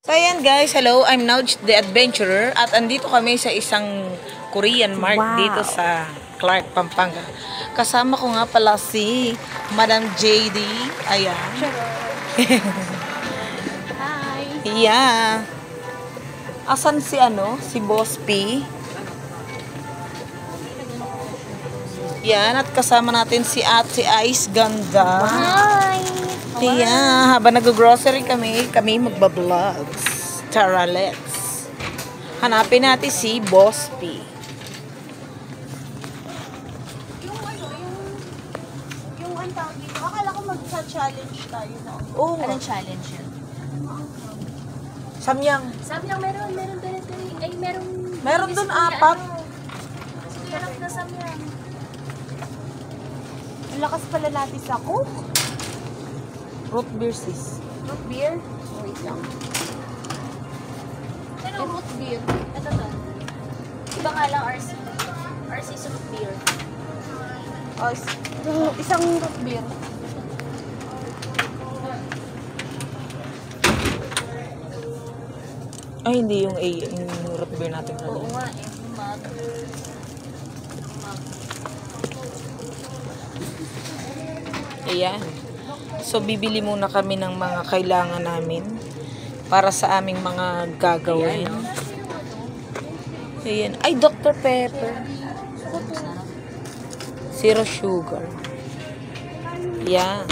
So ayan guys, hello, I'm Nauj the Adventurer at andito kami sa isang Korean mart dito sa Clark, Pampanga. Kasama ko nga pala si Madam JD. Ayan. Hi! Yeah. Asan si si Boss P? Yan, at kasama natin si Ate Ice Ganda. Hi! Yeah, habang nag-grocery kami magbabloogs. Tara, let's. Hanapin natin si Boss P. Yung ang tawag dito, akala ko mag-challenge tayo na. Oo. Anong challenge yun? Samyang. Sabi lang, meron doon ito. Ay, Meron doon apat. Sarap na samyang. Ang lakas pala natin sa Coke. Root beer sis. Root beer? Wait lang. Ano root beer? Ito to. Iba nga lang RC. RC is root beer. Isang root beer. Ay, hindi yung root beer natin. Oo nga eh. Mag. Ayan. So, bibili muna kami ng mga kailangan namin para sa aming mga gagawin. Ayan. Ay, Dr. Pepper. Zero sugar. Ayan.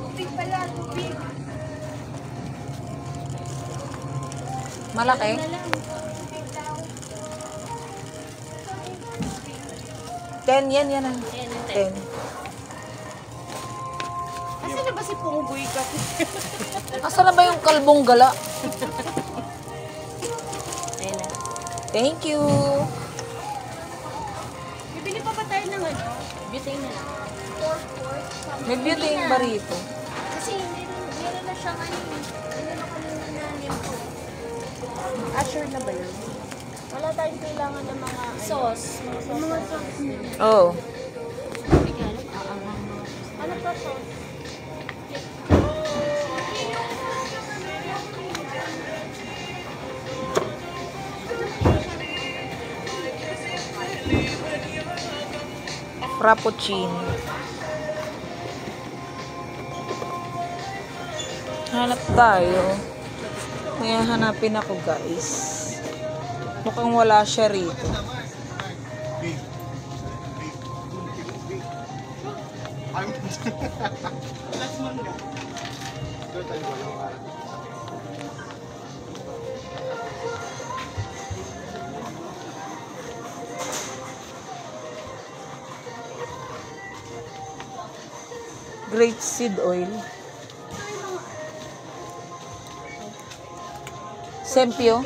Tubig pala, tubig. Malaki? Ten, yan. 10. Asan na ba si Punggoy ka? Asa na ba yung kalbong gala? Ayan na. Thank you. Bibili pa ba tayo ng ano? Butane na lang. May butane ba rito? Kasi meron na siyang ano. Meron na kami na limpo. Sure na ba yun? Wala tayong kailangan ng mga sauce. Yung mga sauce nila. Oh. Ano pa sauce? Frappuccino. Hanap tayo. May hanapin ako guys. Mukhang wala siya rito. Grapeseed oil. Sempio.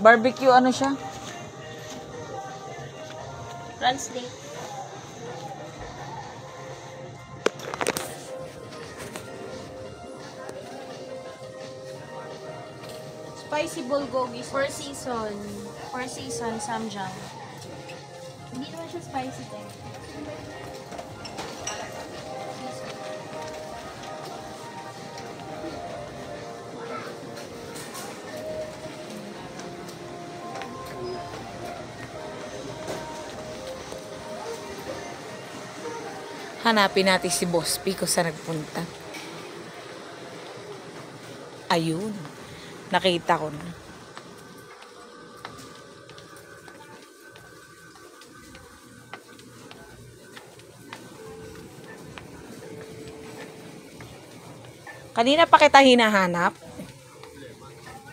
Barbecue ano siya? Translate. Spicy bulgogi. Four season samjang. Hindi naman siya spicy tayo. Hanapin natin si Boss P kung saan nagpunta. Ayun. Nakita ko na. Kanina pa kita hinahanap.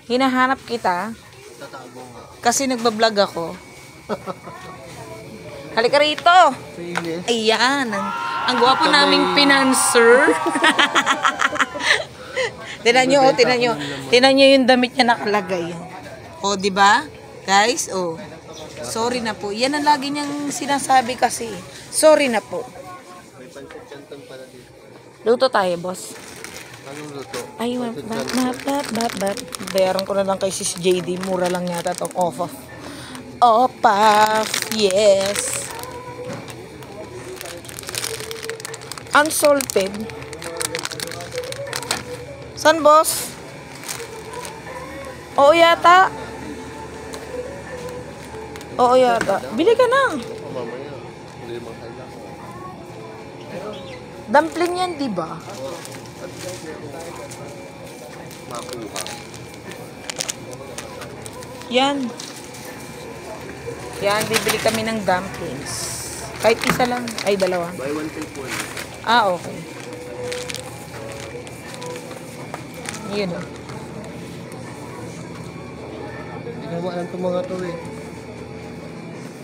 Hinahanap kita. Kasi nagbablog ako. Halika rito. Ayan. Ang gwapo naming pinanser. Tinan nyo, tinan nyo. Tinan nyo yung damit niya nakalagay. O, di ba? Guys, o. Sorry na po. Yan ang lagi niyang sinasabi kasi. Sorry na po. Luto tayo, boss. Anong luto? Ay, bap. Bayaran ko na lang kay Sis JD. Mura lang yata itong off. Yes. Unsalted. San, boss? Oo yata. Oo yata. Bili ka na. O mamaya, hindi naman kailangan. Dumpling yan, di ba? Makuha. Yan. Yan, bibili kami ng dumplings. Kahit isa lang. Ay, dalawa. Buy one take one. Ah, okay. Yun o. Hindi ko alam itong mga to eh.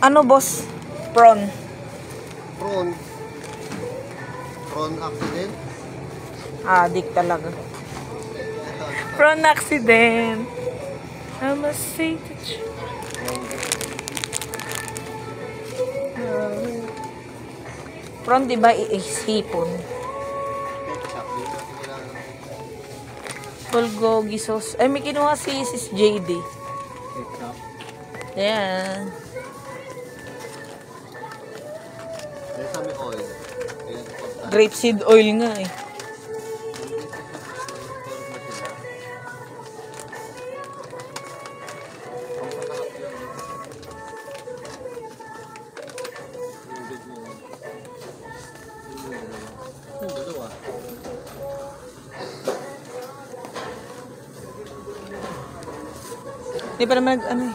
Ano, boss? Prawn. Prawn. Prawn accident. Adik talaga. Prawn accident. I must say the truth. Prawn, di ba, sipon? Ketchup. Hindi natin kailangan. Bulgogi sauce. Ay, may kinuha si Sis JD. Ketchup. Ayan. Then sa may oil. Ayan, pagka. Grapeseed oil nga eh. Hindi pa naman ano eh.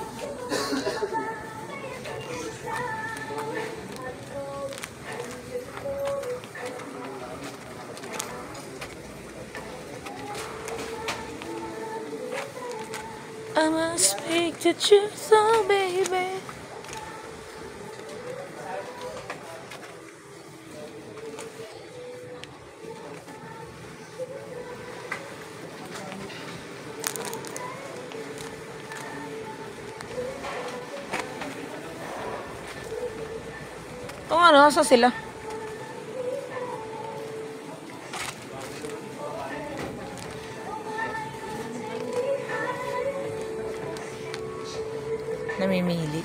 I must speak the truth, oh baby. Kung ano, asa sila? Namimili.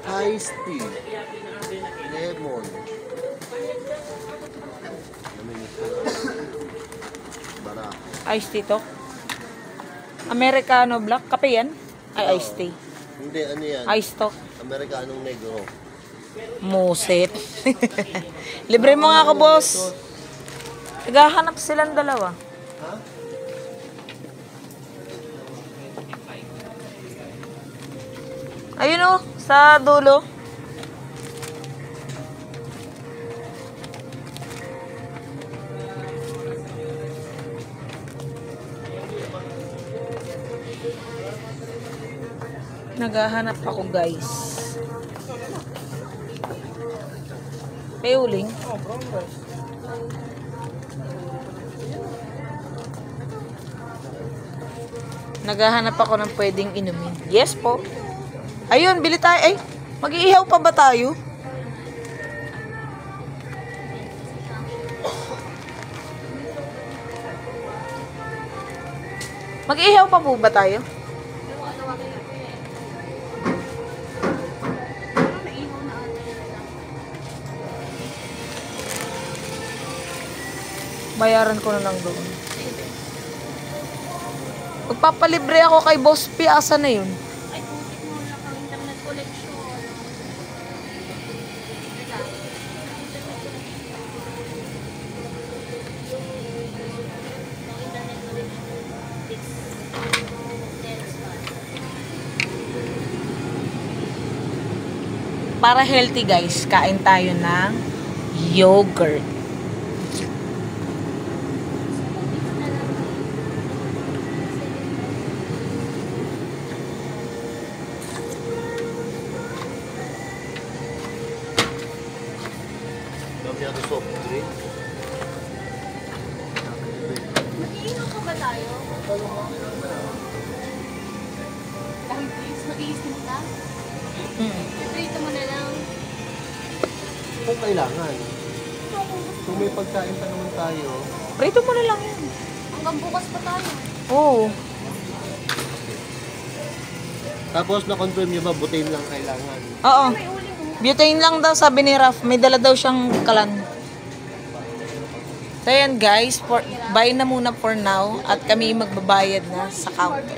Iced tea. Lemon. Bara. Iced tea to. Americano black. Kape yan? Ay, iced tea. Hindi, ano yan? Iced to. Amerikanong negro. Musit. Libre mo nga ako, boss. Naghahanap silang dalawa. Ha? Ayun o, sa dulo. Naghahanap ako, guys. May uling. Naghahanap ako ng pwedeng inumin. Yes po. Ayun, bili tayo. Ay, mag-iihaw pa ba tayo? Mag-iihaw pa po ba tayo? Bayaran ko na lang doon. Magpapalibre ako kay Boss P. Asa na yun? Ay, putik mo na kang internet connection. Para healthy, guys, kain tayo ng yogurt. Dami ako soft drink. Mag-iinom pa ba tayo? Mag-iinom ka? Prito mo na lang. Kung kailangan. Kung may pagkain pa naman tayo, Prito mo na lang yun. Hanggang bukas pa tayo. Oo. tapos na-confirm nyo ba, butane lang kailangan? Oo. May uling mo. Butane lang daw, sabi ni Raf. May dala daw siyang kalan. So, ayan guys, buy na muna for now at kami magbabayad na sa counter.